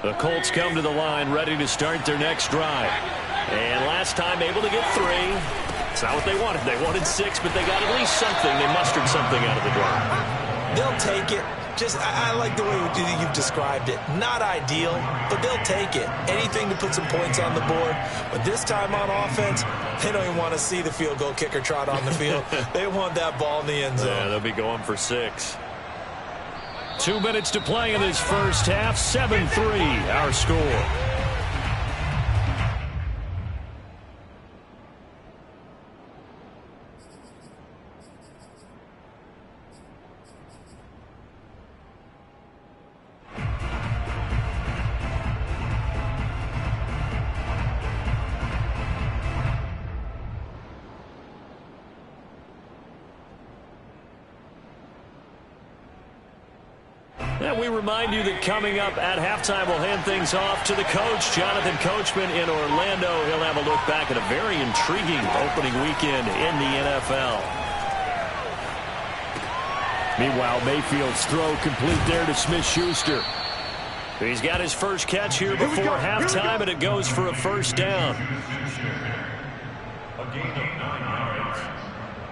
The Colts come to the line ready to start their next drive. And last time able to get 3. It's not what they wanted. They wanted 6, but they got at least something. They mustered something out of the drive. They'll take it. I like the way you've described it. Not ideal, but they'll take it. Anything to put some points on the board. But this time on offense, they don't even want to see the field goal kicker trot on the field. They want that ball in the end zone. Yeah, they'll be going for 6. 2 minutes to play in this first half. 7-3 our score. And we remind you that coming up at halftime, we'll hand things off to the coach, Jonathan Coachman in Orlando. He'll have a look back at a very intriguing opening weekend in the NFL. Meanwhile, Mayfield's throw complete there to Smith-Schuster. He's got his first catch here before halftime, and it goes for a first down. A gain of 9 yards,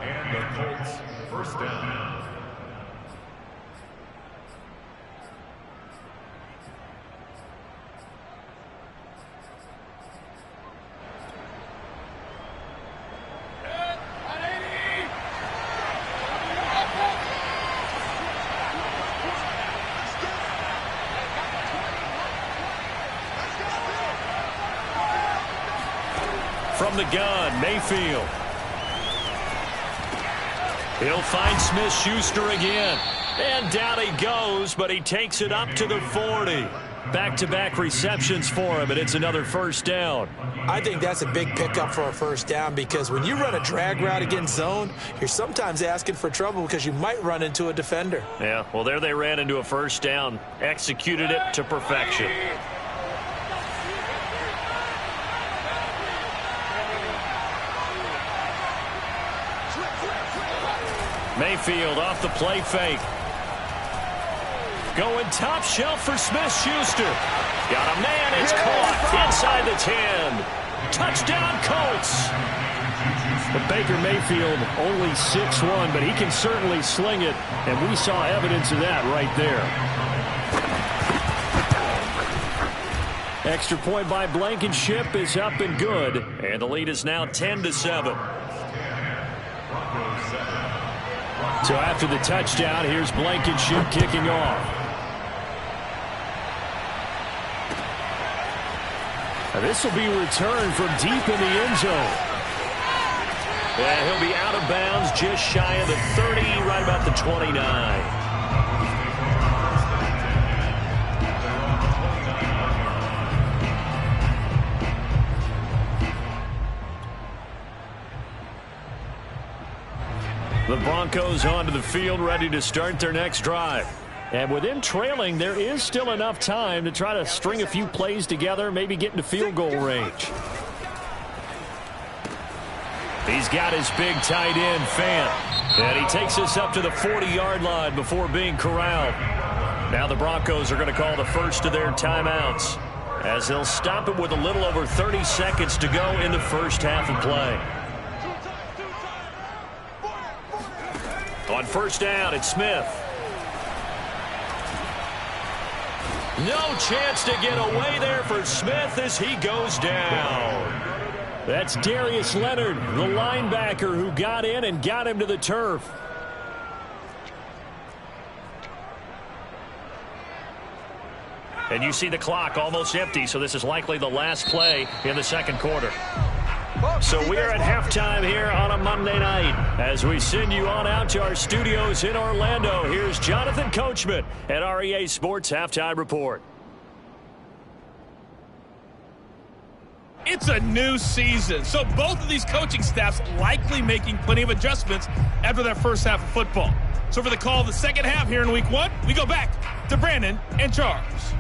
and the Colts first down. From the gun, Mayfield. He'll find Smith-Schuster again. And down he goes, but he takes it up to the 40. Back-to-back receptions for him, and it's another first down. I think that's a big pickup for a first down because when you run a drag route against zone, you're sometimes asking for trouble because you might run into a defender. Yeah, well, there they ran into a first down. Executed it to perfection. Mayfield off the play fake. Going top shelf for Smith-Schuster. Got a man. It's caught inside the 10. Touchdown, Colts. But Baker Mayfield only 6'1", but he can certainly sling it, and we saw evidence of that right there. Extra point by Blankenship is up and good, and the lead is now 10-7. So after the touchdown, here's Blankenship kicking off. Now this will be returned from deep in the end zone. And he'll be out of bounds just shy of the 30, right about the 29. The Broncos onto the field, ready to start their next drive. And with them trailing, there is still enough time to try to string a few plays together, maybe get into field goal range. He's got his big tight end, Fant. And he takes us up to the 40-yard line before being corralled. Now the Broncos are going to call the first of their timeouts, as they'll stop it with a little over 30 seconds to go in the first half of play. On first down, it's Smith. No chance to get away there for Smith as he goes down. That's Darius Leonard, the linebacker who got in and got him to the turf. And you see the clock almost empty, so this is likely the last play in the second quarter. So we are at halftime here on a Monday night. As we send you on out to our studios in Orlando, here's Jonathan Coachman at REA Sports Halftime Report. It's a new season, so both of these coaching staffs likely making plenty of adjustments after that first half of football. So for the call of the second half here in Week 1, we go back to Brandon and Charles.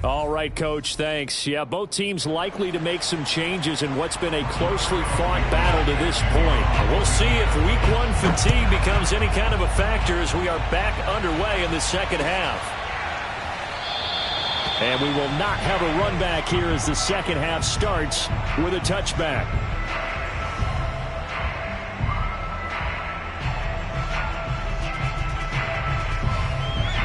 All right, Coach, thanks. Yeah, both teams likely to make some changes in what's been a closely fought battle to this point. We'll see if Week 1 fatigue becomes any kind of a factor as we are back underway in the second half. And we will not have a run back here as the second half starts with a touchback.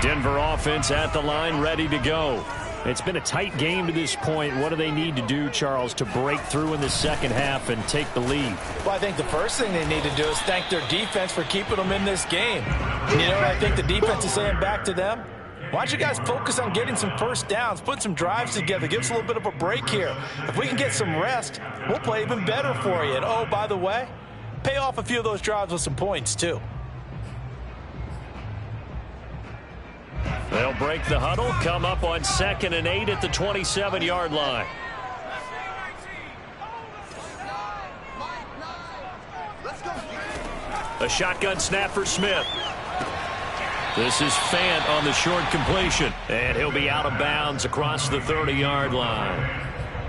Denver offense at the line, ready to go. It's been a tight game to this point. What do they need to do, Charles, to break through in the second half and take the lead? Well, I think the first thing they need to do is thank their defense for keeping them in this game. You know, I think the defense is saying back to them, why don't you guys focus on getting some first downs, put some drives together, give us a little bit of a break here. If we can get some rest, we'll play even better for you. And, oh, by the way, pay off a few of those drives with some points, too. They'll break the huddle, come up on 2nd and 8 at the 27-yard line. A shotgun snap for Smith. This is Fant on the short completion, and he'll be out of bounds across the 30-yard line.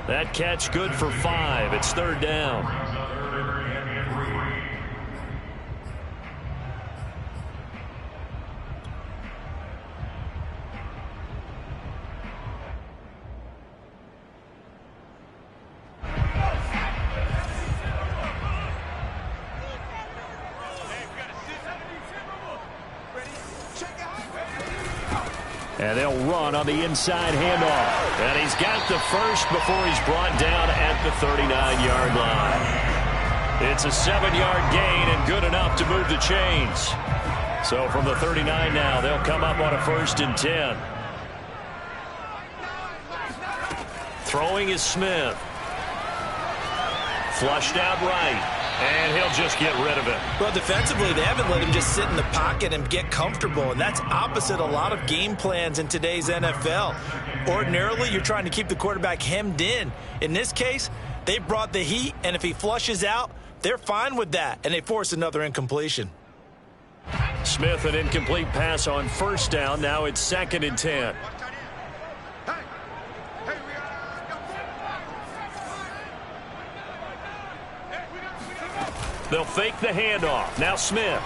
That catch good for 5. It's 3rd down. And they'll run on the inside handoff. And he's got the first before he's brought down at the 39-yard line. It's a 7-yard gain and good enough to move the chains. So from the 39 now, they'll come up on a 1st and 10. Throwing is Smith. Flushed out right. And he'll just get rid of it. Well, defensively, they haven't let him just sit in the pocket and get comfortable, and that's opposite a lot of game plans in today's NFL. Ordinarily, you're trying to keep the quarterback hemmed in. In this case, they brought the heat, and if he flushes out, they're fine with that, and they force another incompletion. Smith, an incomplete pass on 1st down. Now it's 2nd and 10. They'll fake the handoff. Now Smith.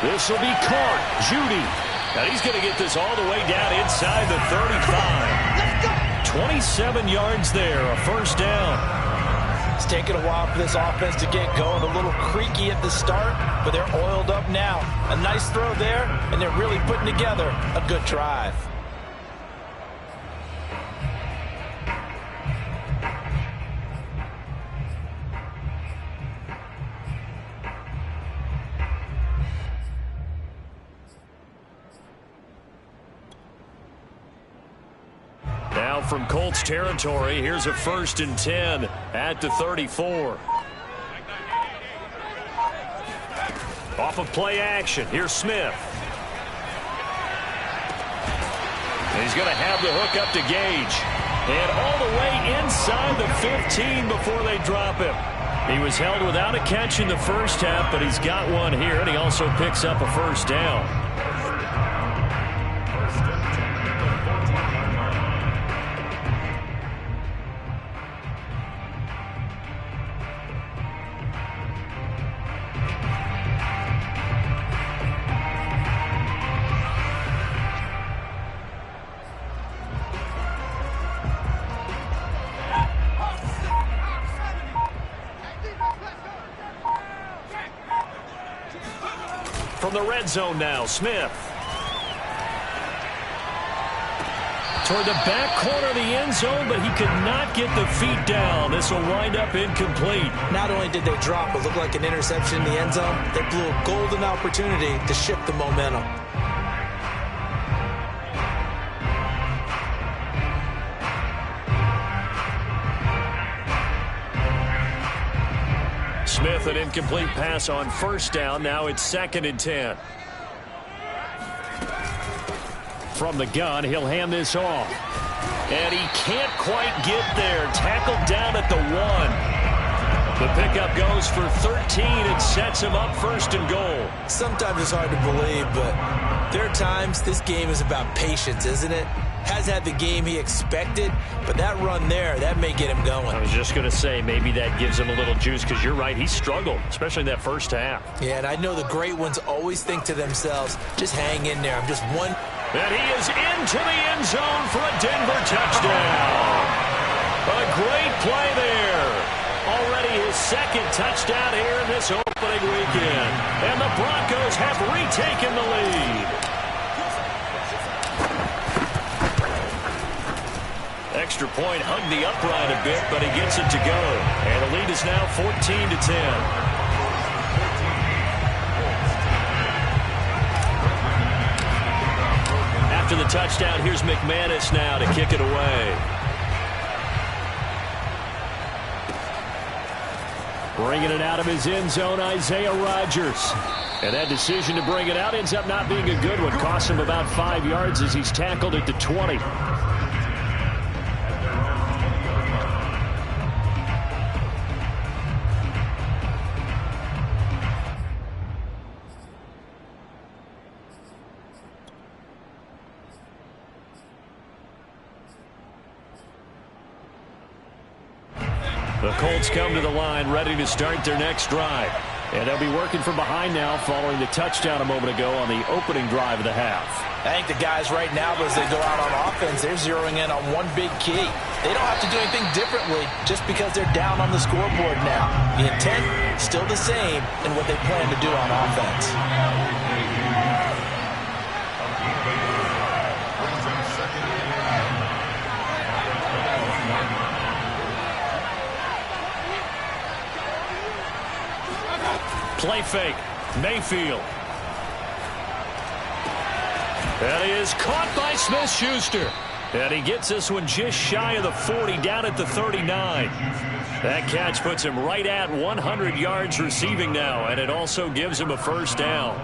This will be caught. Judy. And he's going to get this all the way down inside the 35. 27 yards there, a 1st down. It's taken a while for this offense to get going. A little creaky at the start, but they're oiled up now. A nice throw there, and they're really putting together a good drive. Now from Colts territory, here's a 1st and 10 at the 34. Off of play action, here's Smith. And he's going to have the hook up to Gage. And all the way inside the 15 before they drop him. He was held without a catch in the first half, but he's got one here, and he also picks up a 1st down. From the red zone now, Smith. Toward the back corner of the end zone, but he could not get the feet down. This will wind up incomplete. Not only did they drop what looked like an interception in the end zone, they blew a golden opportunity to shift the momentum. Smith, an incomplete pass on 1st down. Now it's 2nd and 10. From the gun, he'll hand this off. And he can't quite get there. Tackled down at the 1. The pickup goes for 13 and sets him up 1st and goal. Sometimes it's hard to believe, but there are times this game is about patience, isn't it? Has had the game he expected, but that run there, that may get him going. I was just going to say, maybe that gives him a little juice, because you're right, he struggled, especially in that first half. Yeah, and I know the great ones always think to themselves, just hang in there. I'm just one And he is into the end zone for a Denver touchdown. A great play there. Already his second touchdown here in this opening weekend. And the Broncos have retaken the lead. Extra point hugged the upright a bit, but he gets it to go. And the lead is now 14-10. After the touchdown, here's McManus now to kick it away. Bringing it out of his end zone, Isaiah Rodgers. And that decision to bring it out ends up not being a good one. Costs him about 5 yards as he's tackled at the 20. The Colts come to the line ready to start their next drive. And they'll be working from behind now following the touchdown a moment ago on the opening drive of the half. I think the guys right now, as they go out on offense, they're zeroing in on one big key. They don't have to do anything differently just because they're down on the scoreboard now. The intent still the same in what they plan to do on offense. Play fake. Mayfield. And he is caught by Smith-Schuster. And he gets this one just shy of the 40, down at the 39. That catch puts him right at 100 yards receiving now, and it also gives him a first down.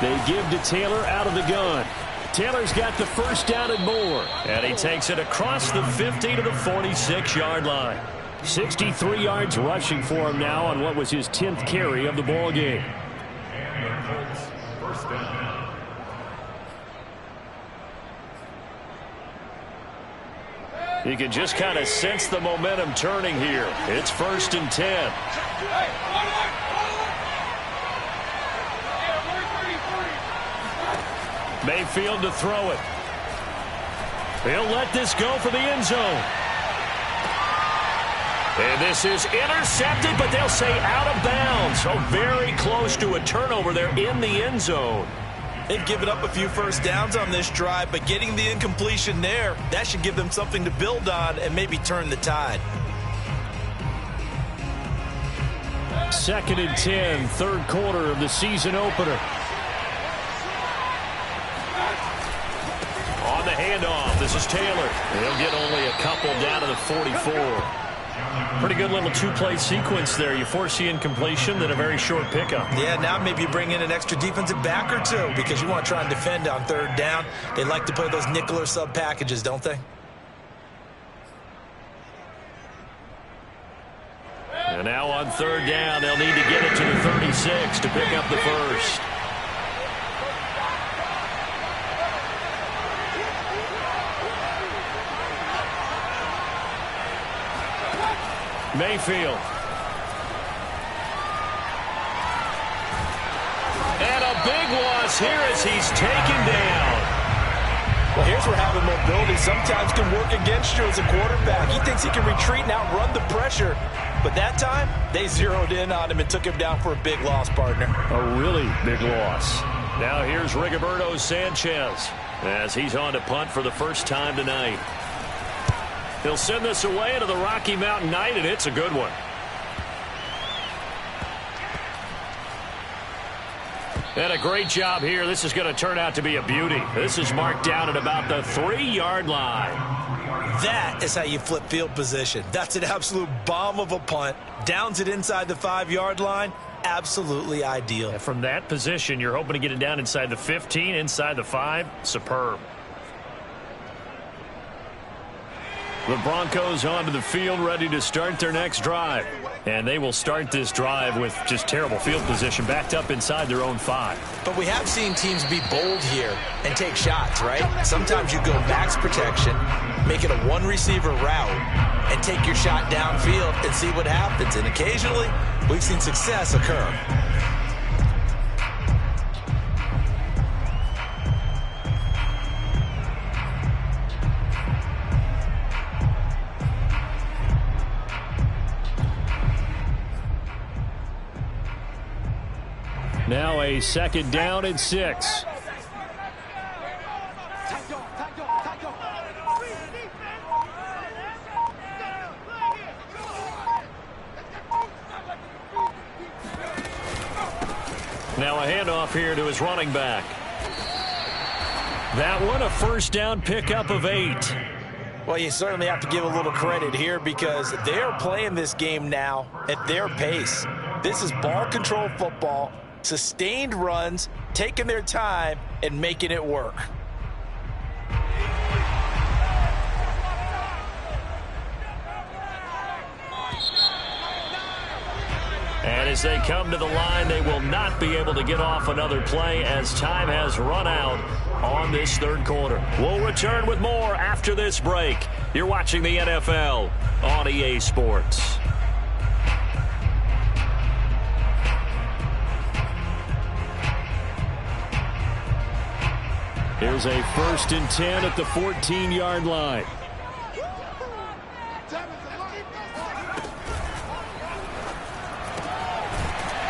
They give to Taylor out of the gun. Taylor's got the first down and more. And he takes it across the 50 to the 46-yard line. 63 yards rushing for him now on what was his 10th carry of the ball game. And the Colts first down. You can just kind of sense the momentum turning here. It's 1st and 10. Mayfield to throw it. He'll let this go for the end zone. And this is intercepted, but they'll say out of bounds. So very close to a turnover there in the end zone. They've given up a few first downs on this drive, but getting the incompletion there, that should give them something to build on and maybe turn the tide. 2nd and 10, 3rd quarter of the season opener. On the handoff, this is Taylor. He'll get only a couple down to the 44. Pretty good little two-play sequence there. You force the incompletion, then a very short pickup. Yeah, now maybe you bring in an extra defensive back or two because you want to try and defend on 3rd down. They like to play those nickel or sub packages, don't they? And now on 3rd down, they'll need to get it to the 36 to pick up the first. Mayfield. And a big loss here as he's taken down. Well, here's where having mobility sometimes can work against you as a quarterback. He thinks he can retreat and outrun the pressure. But that time, they zeroed in on him and took him down for a big loss, partner. A really big loss. Now here's Rigoberto Sanchez as he's on to punt for the first time tonight. He'll send this away into the Rocky Mountain Night, and it's a good one. And a great job here. This is going to turn out to be a beauty. This is marked down at about the 3-yard line. That is how you flip field position. That's an absolute bomb of a punt. Downs it inside the 5-yard line. Absolutely ideal. And from that position, you're hoping to get it down inside the 15, inside the 5. Superb. The Broncos onto the field ready to start their next drive. And they will start this drive with just terrible field position, backed up inside their own 5. But we have seen teams be bold here and take shots, right? Sometimes you go max protection, make it a one-receiver route, and take your shot downfield and see what happens. And occasionally, we've seen success occur. Now a 2nd down and 6. Now a handoff here to his running back. That one a 1st down pickup of 8. Well, you certainly have to give a little credit here because they're playing this game now at their pace. This is ball control football. Sustained runs, taking their time, and making it work. And as they come to the line, they will not be able to get off another play as time has run out on this 3rd quarter. We'll return with more after this break. You're watching the NFL on EA Sports. Here's a 1st and 10 at the 14-yard line.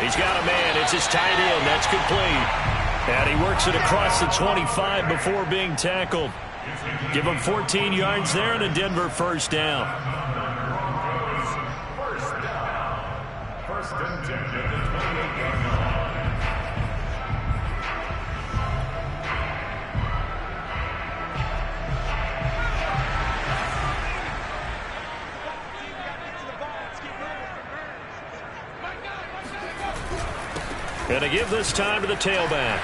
He's got a man. It's his tight end. That's complete. And he works it across the 25 before being tackled. Give him 14 yards there and a Denver 1st down. First and 10 at the 28-yard line. Going to give this time to the tailback.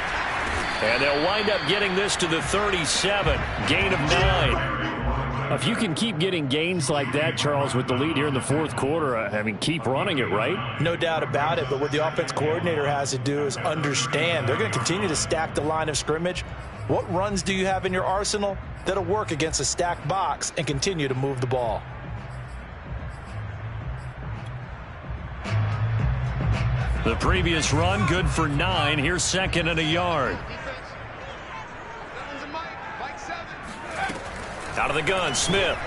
And they'll wind up getting this to the 37. Gain of 9. If you can keep getting gains like that, Charles, with the lead here in the 4th quarter, I mean, keep running it, right? No doubt about it, but what the offense coordinator has to do is understand. They're going to continue to stack the line of scrimmage. What runs do you have in your arsenal that'll work against a stacked box and continue to move the ball? The previous run, good for 9. Here's 2nd and a yard. Out of the gun, Smith.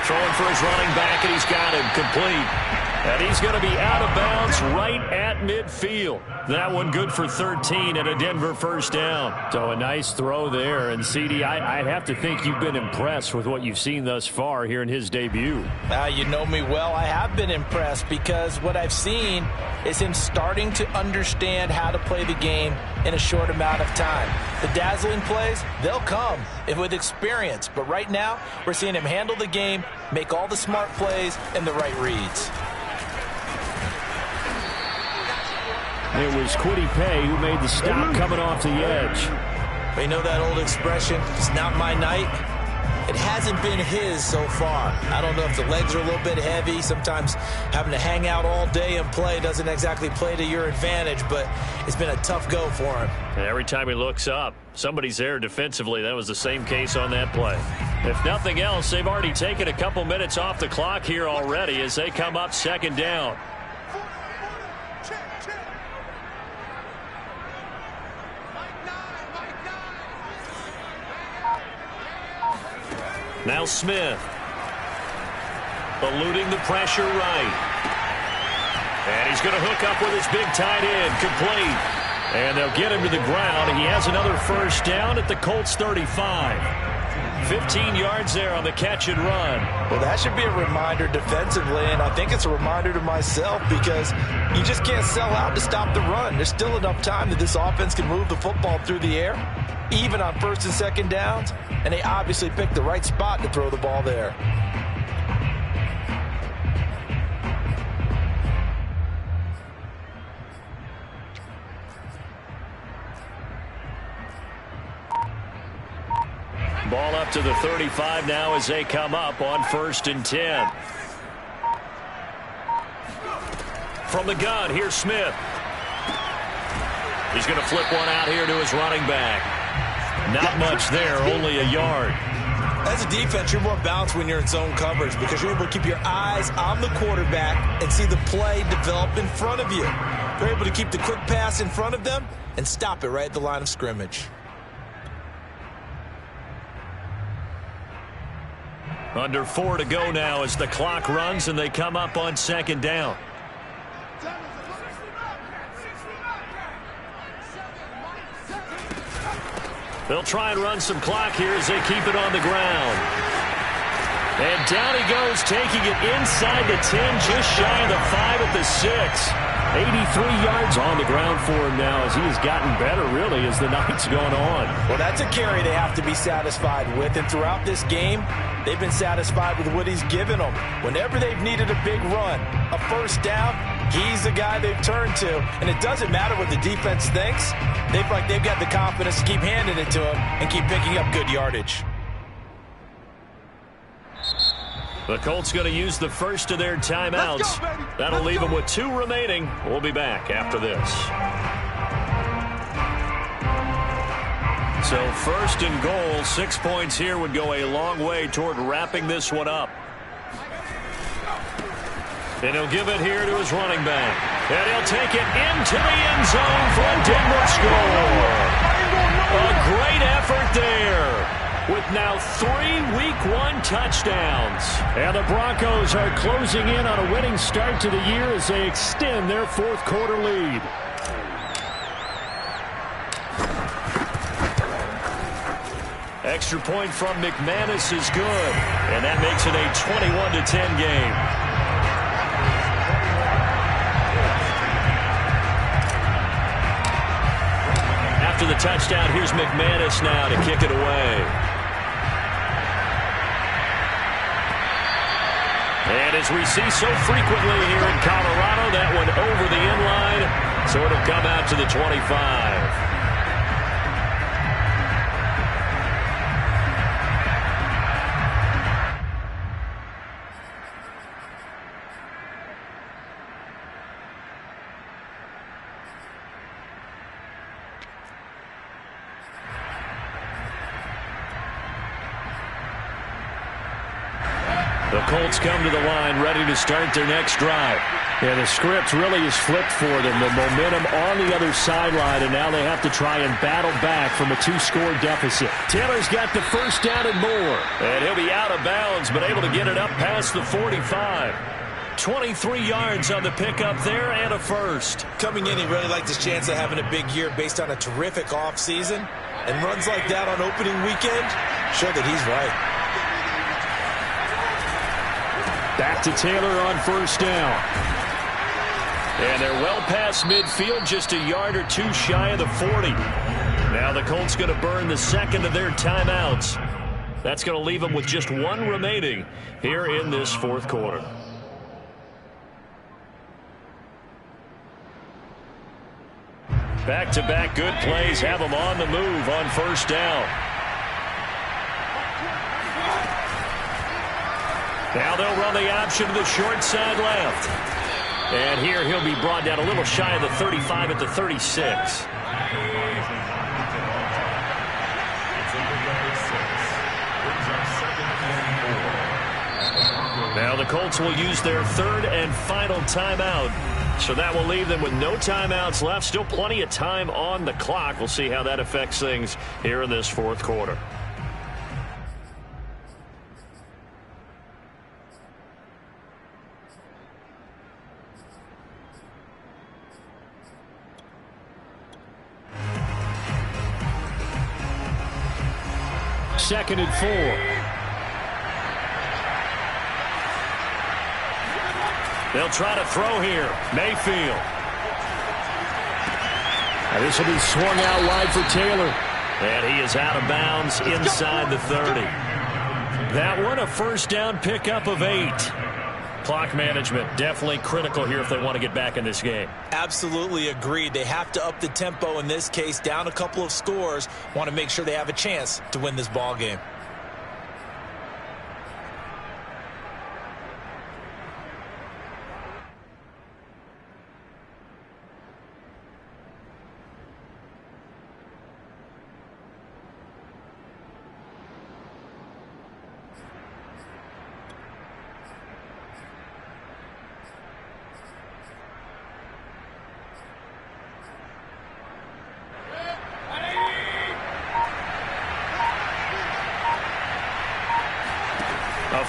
Throwing for his running back, and he's got him complete. And he's going to be out of bounds right at midfield. That one good for 13 and a Denver 1st down. So a nice throw there. And, CD, I'd have to think you've been impressed with what you've seen thus far here in his debut. You know me well. I have been impressed because what I've seen is him starting to understand how to play the game in a short amount of time. The dazzling plays, they'll come with experience. But right now, we're seeing him handle the game, make all the smart plays, and the right reads. It was Kwity Paye who made the stop coming off the edge. You know that old expression, it's not my night? It hasn't been his so far. I don't know if the legs are a little bit heavy. Sometimes having to hang out all day and play doesn't exactly play to your advantage, but it's been a tough go for him. And every time he looks up, somebody's there defensively. That was the same case on that play. If nothing else, they've already taken a couple minutes off the clock here already as they come up 2nd down. Now Smith, eluding the pressure right. And he's going to hook up with his big tight end, complete. And they'll get him to the ground. He has another 1st down at the Colts 35. 15 yards there on the catch and run. Well, that should be a reminder defensively, and I think it's a reminder to myself because you just can't sell out to stop the run. There's still enough time that this offense can move the football through the air, even on 1st and 2nd downs, and they obviously picked the right spot to throw the ball there. Ball up to the 35 now as they come up on 1st and 10. From the gun, here's Smith. He's going to flip one out here to his running back. Not much there, only a yard. As a defense, you're more balanced when you're in zone coverage because you're able to keep your eyes on the quarterback and see the play develop in front of you. You're able to keep the quick pass in front of them and stop it right at the line of scrimmage. Under 4 to go now as the clock runs and they come up on second down. They'll try and run some clock here as they keep it on the ground. And down he goes, taking it inside the 10, just shy of the 5 at the 6. 83 yards on the ground for him now as he has gotten better, really, as the night's gone on. Well, that's a carry they have to be satisfied with. And throughout this game, they've been satisfied with what he's given them. Whenever they've needed a big run, a first down, he's the guy they've turned to. And it doesn't matter what the defense thinks. They feel like they've got the confidence to keep handing it to him and keep picking up good yardage. The Colts going to use the first of their timeouts. That'll leave them with 2 remaining. We'll be back after this. So first and goal, 6 points here would go a long way toward wrapping this one up. And he'll give it here to his running back. And he'll take it into the end zone for a Denver score. A great effort there, with now 3 Week 1 touchdowns. And the Broncos are closing in on a winning start to the year as they extend their 4th quarter lead. Extra point from McManus is good, and that makes it a 21-10 game. After the touchdown, here's McManus now to kick it away. And as we see so frequently here in Colorado, that one over the end line, so it'll come out to the 25. The Colts come to the line ready to start their next drive. Yeah, the script really is flipped for them. The momentum on the other sideline, and now they have to try and battle back from a 2-score deficit. Taylor's got the first down and more. And he'll be out of bounds, but able to get it up past the 45. 23 yards on the pickup there and a first. Coming in, he really liked his chance of having a big year based on a terrific offseason. And runs like that on opening weekend show that he's right. Back to Taylor on first down. And they're well past midfield, just a yard or 2 shy of the 40. Now the Colts going to burn the second of their timeouts. That's going to leave them with just 1 remaining here in this 4th quarter. Back-to-back good plays have them on the move on first down. Now they'll run the option to the short side left. And here he'll be brought down a little shy of the 35 at the 36. Now the Colts will use their 3rd and final timeout. So that will leave them with no timeouts left. Still plenty of time on the clock. We'll see how that affects things here in this 4th quarter. Second and 4. They'll try to throw here. Mayfield. Now this will be swung out wide for Taylor. And he is out of bounds inside the 30. That one a first down pickup of 8. Clock management definitely critical here if they want to get back in this game. Absolutely agreed. They have to up the tempo in this case, down a couple of scores. Want to make sure they have a chance to win this ball game.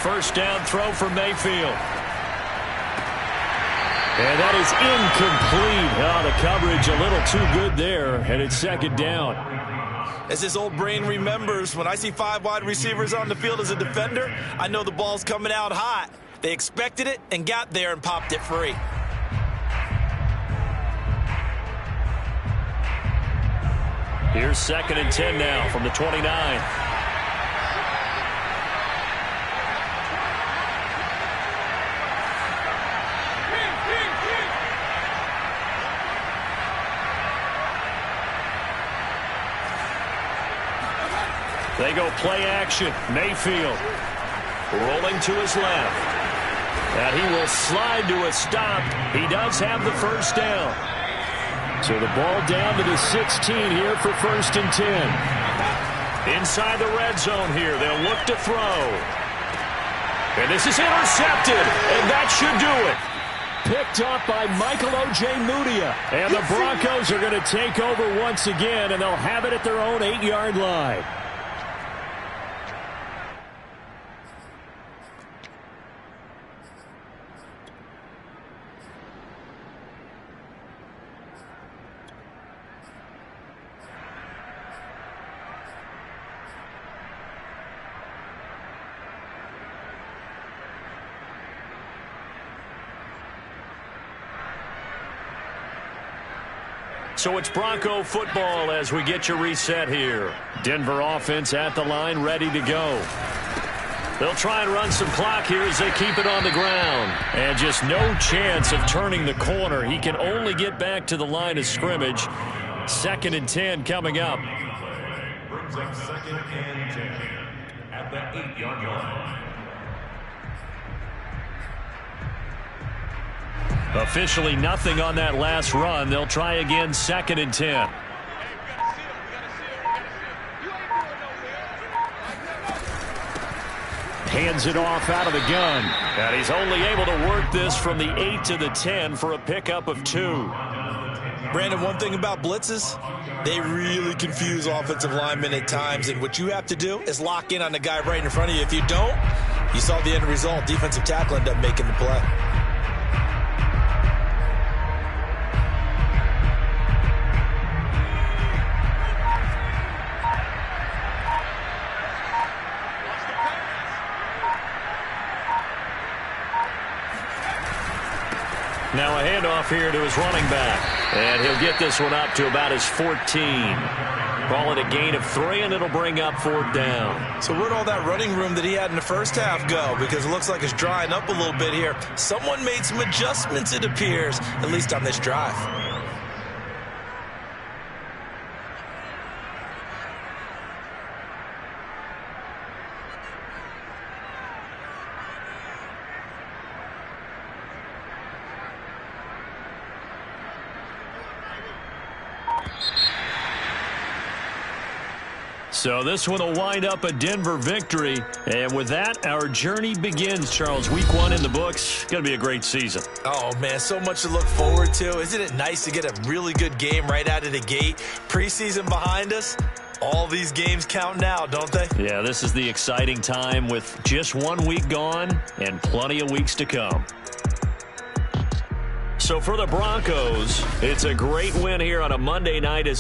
first down throw for Mayfield. And that is incomplete. Oh, the coverage a little too good there, and it's second down. As his old brain remembers, when I see 5 wide receivers on the field as a defender, I know the ball's coming out hot. They expected it and got there and popped it free. Here's 2nd and 10 now from the 29. They go play action. Mayfield rolling to his left. And he will slide to a stop. He does have the first down. So the ball down to the 16 here for 1st and 10. Inside the red zone here. They'll look to throw. And this is intercepted. And that should do it. Picked up by Michael Ojemudia. And the Broncos are going to take over once again, and they'll have it at their own 8-yard line. So it's Bronco football as we get your reset here. Denver offense at the line, ready to go. They'll try and run some clock here as they keep it on the ground. And just no chance of turning the corner. He can only get back to the line of scrimmage. 2nd and 10 coming up. Brings up 2nd and 10 at the 8-yard line. Officially nothing on that last run. They'll try again, 2nd and 10. Hands it off out of the gun. And he's only able to work this from the 8 to the 10 for a pickup of 2. Brandon, one thing about blitzes, they really confuse offensive linemen at times. And what you have to do is lock in on the guy right in front of you. If you don't, you saw the end result. Defensive tackle ended up making the play. Now a handoff here to his running back. And he'll get this one up to about his 14. Call it a gain of 3, and it'll bring up 4th down. So where'd all that running room that he had in the first half go? Because it looks like it's drying up a little bit here. Someone made some adjustments, it appears, at least on this drive. So this one will wind up a Denver victory. And with that, our journey begins, Charles. Week 1 in the books. Going to be a great season. Oh, man, so much to look forward to. Isn't it nice to get a really good game right out of the gate? Preseason behind us. All these games count now, don't they? Yeah, this is the exciting time with just 1 week gone and plenty of weeks to come. So for the Broncos, it's a great win here on a Monday night as